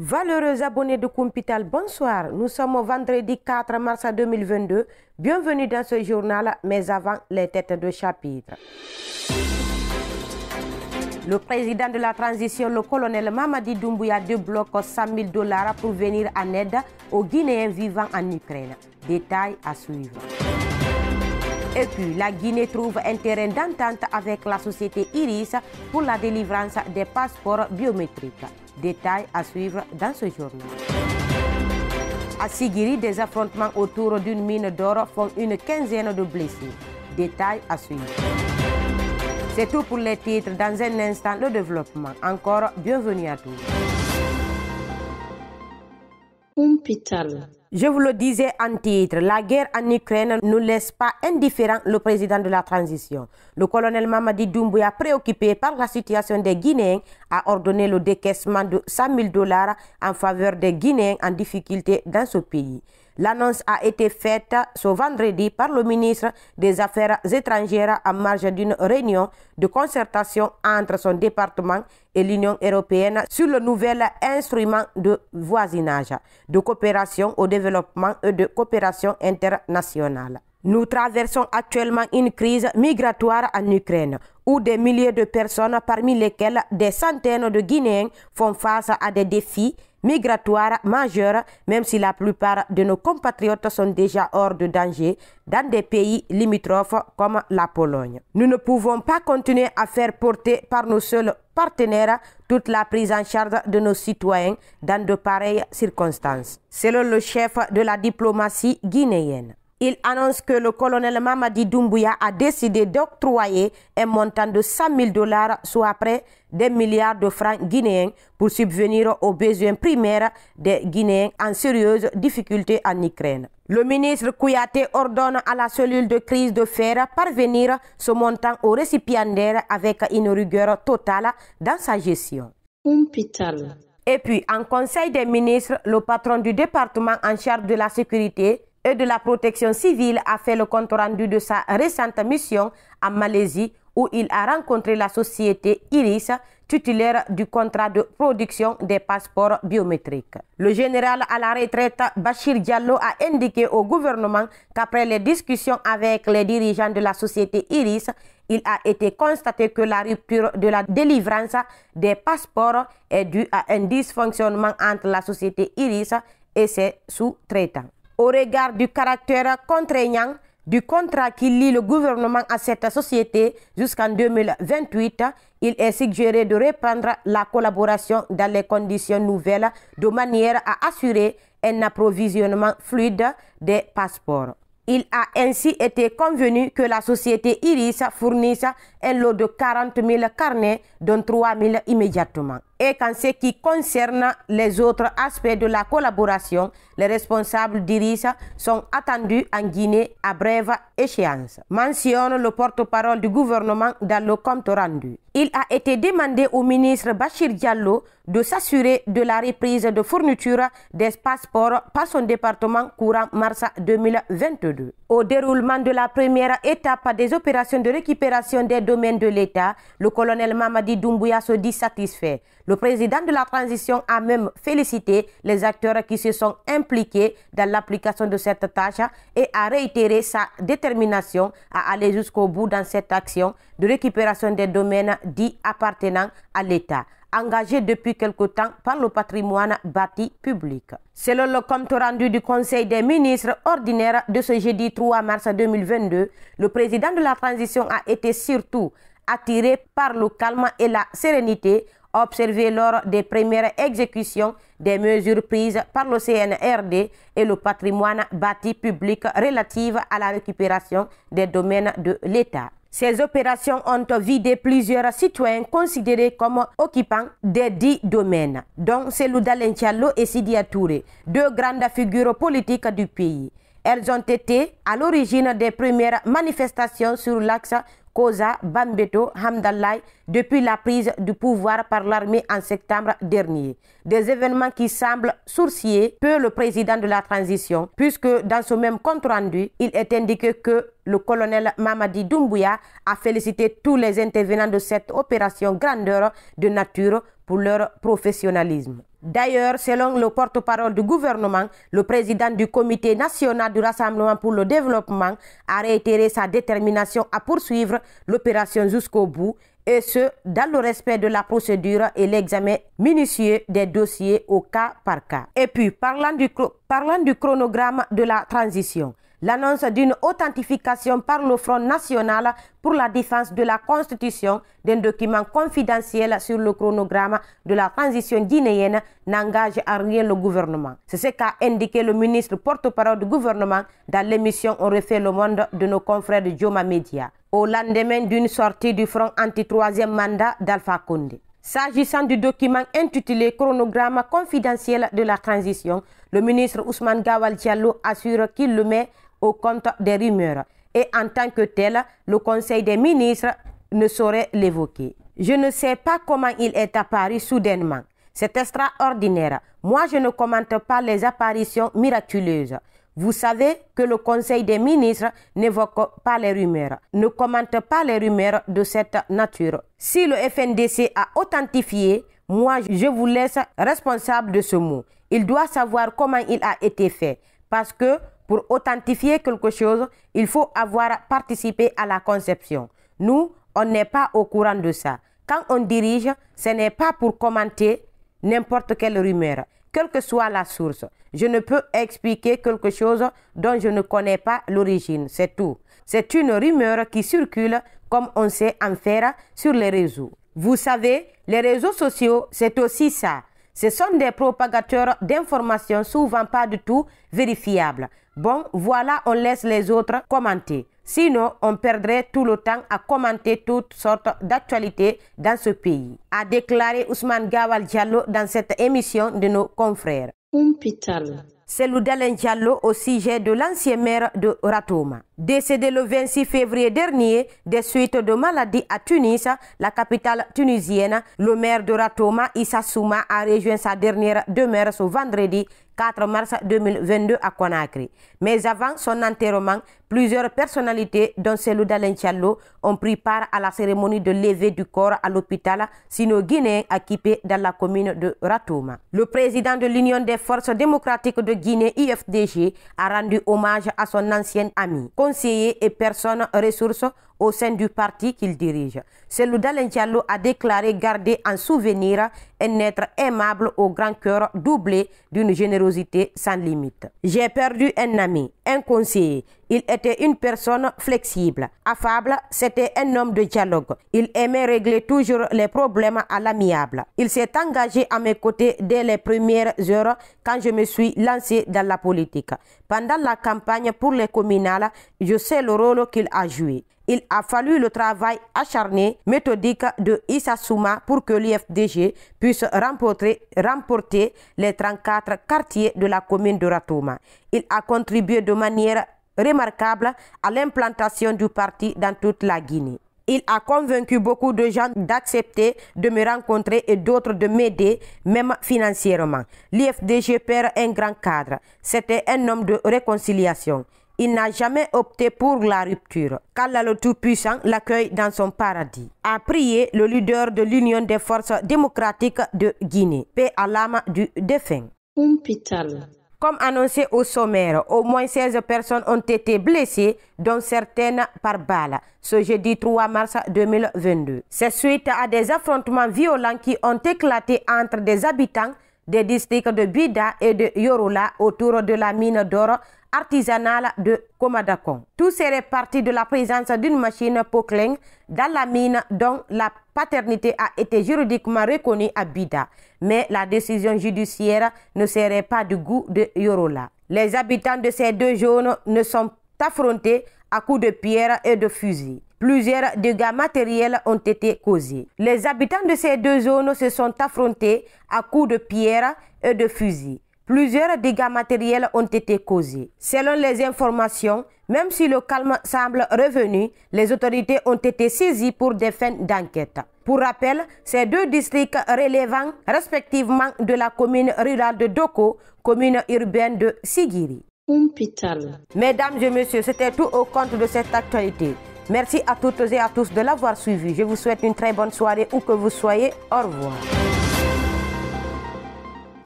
Valeureux abonnés de Kumpital, bonsoir. Nous sommes au vendredi 4 mars 2022. Bienvenue dans ce journal, mais avant les têtes de chapitre. Le président de la transition, le colonel Mamadi Doumbouya, débloque $100 000 pour venir en aide aux Guinéens vivant en Ukraine. Détails à suivre. Et puis, la Guinée trouve un terrain d'entente avec la société Iris pour la délivrance des passeports biométriques. Détails à suivre dans ce journal. À Sigiri, des affrontements autour d'une mine d'or font une quinzaine de blessés. Détails à suivre. C'est tout pour les titres. Dans un instant, le développement. Encore bienvenue à tous. Kumpital. Je vous le disais en titre, la guerre en Ukraine ne laisse pas indifférent le président de la transition. Le colonel Mamadi Doumbouya, préoccupé par la situation des Guinéens, a ordonné le décaissement de $100 000 en faveur des Guinéens en difficulté dans ce pays. L'annonce a été faite ce vendredi par le ministre des Affaires étrangères en marge d'une réunion de concertation entre son département et l'Union européenne sur le nouvel instrument de voisinage, de coopération au développement et de coopération internationale. Nous traversons actuellement une crise migratoire en Ukraine, où des milliers de personnes, parmi lesquelles des centaines de Guinéens, font face à des défis migratoires majeurs, même si la plupart de nos compatriotes sont déjà hors de danger dans des pays limitrophes comme la Pologne. Nous ne pouvons pas continuer à faire porter par nos seuls partenaires toute la prise en charge de nos citoyens dans de pareilles circonstances, selon le chef de la diplomatie guinéenne. Il annonce que le colonel Mamadi Doumbouya a décidé d'octroyer un montant de $100 000, soit près des milliards de francs guinéens, pour subvenir aux besoins primaires des Guinéens en sérieuse difficulté en Ukraine. Le ministre Kouyaté ordonne à la cellule de crise de faire parvenir ce montant aux récipiendaires avec une rigueur totale dans sa gestion. Kumpital. Et puis, en Conseil des ministres, le patron du département en charge de la sécurité et de la protection civile a fait le compte-rendu de sa récente mission en Malaisie, où il a rencontré la société Iris, titulaire du contrat de production des passeports biométriques. Le général à la retraite Bachir Diallo a indiqué au gouvernement qu'après les discussions avec les dirigeants de la société Iris, il a été constaté que la rupture de la délivrance des passeports est due à un dysfonctionnement entre la société Iris et ses sous-traitants. Au regard du caractère contraignant du contrat qui lie le gouvernement à cette société jusqu'en 2028, il est suggéré de reprendre la collaboration dans les conditions nouvelles de manière à assurer un approvisionnement fluide des passeports. Il a ainsi été convenu que la société Iris fournisse un lot de 40 000 carnets, dont 3 000 immédiatement. Et qu'en ce qui concerne les autres aspects de la collaboration, les responsables d'Iris sont attendus en Guinée à brève échéance, mentionne le porte-parole du gouvernement dans le compte rendu. Il a été demandé au ministre Bachir Diallo de s'assurer de la reprise de fourniture des passeports par son département courant mars 2022. Au déroulement de la première étape des opérations de récupération des domaines de l'État, le colonel Mamadi Doumbouya se dit satisfait. Le président de la transition a même félicité les acteurs qui se sont impliqués dans l'application de cette tâche et a réitéré sa détermination à aller jusqu'au bout dans cette action de récupération des domaines dits appartenant à l'État, engagé depuis quelque temps par le patrimoine bâti public. Selon le compte rendu du Conseil des ministres ordinaire de ce jeudi 3 mars 2022, le président de la transition a été surtout attiré par le calme et la sérénité observés lors des premières exécutions des mesures prises par le CNRD et le patrimoine bâti public relatives à la récupération des domaines de l'État. Ces opérations ont vidé plusieurs citoyens considérés comme occupants des 10 domaines, dont Cellou Dalein Diallo et Sidya Touré, deux grandes figures politiques du pays. Elles ont été à l'origine des premières manifestations sur l'axe Koza-Bambeto-Hamdallah depuis la prise du pouvoir par l'armée en septembre dernier. Des événements qui semblent sourciller peu le président de la transition, puisque dans ce même compte-rendu, il est indiqué que le colonel Mamadi Doumbouya a félicité tous les intervenants de cette opération grandeur de nature pour leur professionnalisme. D'ailleurs, selon le porte-parole du gouvernement, le président du Comité national du Rassemblement pour le développement a réitéré sa détermination à poursuivre l'opération jusqu'au bout, et ce, dans le respect de la procédure et l'examen minutieux des dossiers au cas par cas. Et puis, parlant du chronogramme de la transition, l'annonce d'une authentification par le Front national pour la défense de la Constitution d'un document confidentiel sur le chronogramme de la transition guinéenne n'engage à rien le gouvernement. C'est ce qu'a indiqué le ministre porte-parole du gouvernement dans l'émission On refait le monde de nos confrères de Joma Media, au lendemain d'une sortie du Front anti-troisième mandat d'Alpha Condé. S'agissant du document intitulé Chronogramme confidentiel de la transition, le ministre Ousmane Gawal Diallo assure qu'il le met au compte des rumeurs et en tant que tel, le Conseil des ministres ne saurait l'évoquer. Je ne sais pas comment il est apparu soudainement. C'est extraordinaire. Moi, je ne commente pas les apparitions miraculeuses. Vous savez que le Conseil des ministres n'évoque pas les rumeurs, ne commente pas les rumeurs de cette nature. Si le FNDC a authentifié, moi, je vous laisse responsable de ce mot. Il doit savoir comment il a été fait, parce que pour authentifier quelque chose, il faut avoir participé à la conception. Nous, on n'est pas au courant de ça. Quand on dirige, ce n'est pas pour commenter n'importe quelle rumeur, quelle que soit la source. Je ne peux expliquer quelque chose dont je ne connais pas l'origine, c'est tout. C'est une rumeur qui circule comme on sait en faire sur les réseaux. Vous savez, les réseaux sociaux, c'est aussi ça. Ce sont des propagateurs d'informations souvent pas du tout vérifiables. Bon, voilà, on laisse les autres commenter. Sinon, on perdrait tout le temps à commenter toutes sortes d'actualités dans ce pays, a déclaré Ousmane Gawal Diallo dans cette émission de nos confrères. C'est Loudalen Diallo au sujet de l'ancien maire de Ratoma. Décédé le 26 février dernier des suites de maladies à Tunis, la capitale tunisienne, le maire de Ratoma, Issa Souma, a rejoint sa dernière demeure ce vendredi 4 mars 2022 à Conakry. Mais avant son enterrement, plusieurs personnalités, dont celle d'Alain Diallo, ont pris part à la cérémonie de levée du corps à l'hôpital sino-guinéen équipé dans la commune de Ratoma. Le président de l'Union des forces démocratiques de Guinée, UFDG, a rendu hommage à son ancien ami, conseiller et personne ressource au sein du parti qu'il dirige. Cellou Dalein Diallo a déclaré garder en souvenir un être aimable au grand cœur doublé d'une générosité sans limite. J'ai perdu un ami, un conseiller. Il était une personne flexible, affable, c'était un homme de dialogue. Il aimait régler toujours les problèmes à l'amiable. Il s'est engagé à mes côtés dès les premières heures quand je me suis lancé dans la politique. Pendant la campagne pour les communales, je sais le rôle qu'il a joué. Il a fallu le travail acharné, méthodique de Issa Souma pour que l'UFDG puisse remporter les 34 quartiers de la commune de Ratoma. Il a contribué de manière remarquable à l'implantation du parti dans toute la Guinée. Il a convaincu beaucoup de gens d'accepter de me rencontrer et d'autres de m'aider, même financièrement. L'UFDG perd un grand cadre. C'était un homme de réconciliation. Il n'a jamais opté pour la rupture. qu'Allah le Tout-Puissant l'accueille dans son paradis. A prié le leader de l'Union des forces démocratiques de Guinée. Paix à l'âme du défunt. Comme annoncé au sommaire, au moins 16 personnes ont été blessées, dont certaines par balle, ce jeudi 3 mars 2022. C'est suite à des affrontements violents qui ont éclaté entre des habitants des districts de Bida et de Yorola autour de la mine d'or artisanale de Komadakon. Tout serait parti de la présence d'une machine Pocling dans la mine dont la paternité a été juridiquement reconnue à Bida. Mais la décision judiciaire ne serait pas du goût de Yorola. Les habitants de ces deux zones ne sont affrontés à coups de pierre et de fusil. Plusieurs dégâts matériels ont été causés. Les habitants de ces deux zones se sont affrontés à coups de pierre et de fusil. Plusieurs dégâts matériels ont été causés. Selon les informations, même si le calme semble revenu, les autorités ont été saisies pour des fins d'enquête. Pour rappel, ces deux districts relevant respectivement de la commune rurale de Doko, commune urbaine de Sigiri. Mesdames et messieurs, c'était tout au compte de cette actualité. Merci à toutes et à tous de l'avoir suivi. Je vous souhaite une très bonne soirée où que vous soyez. Au revoir.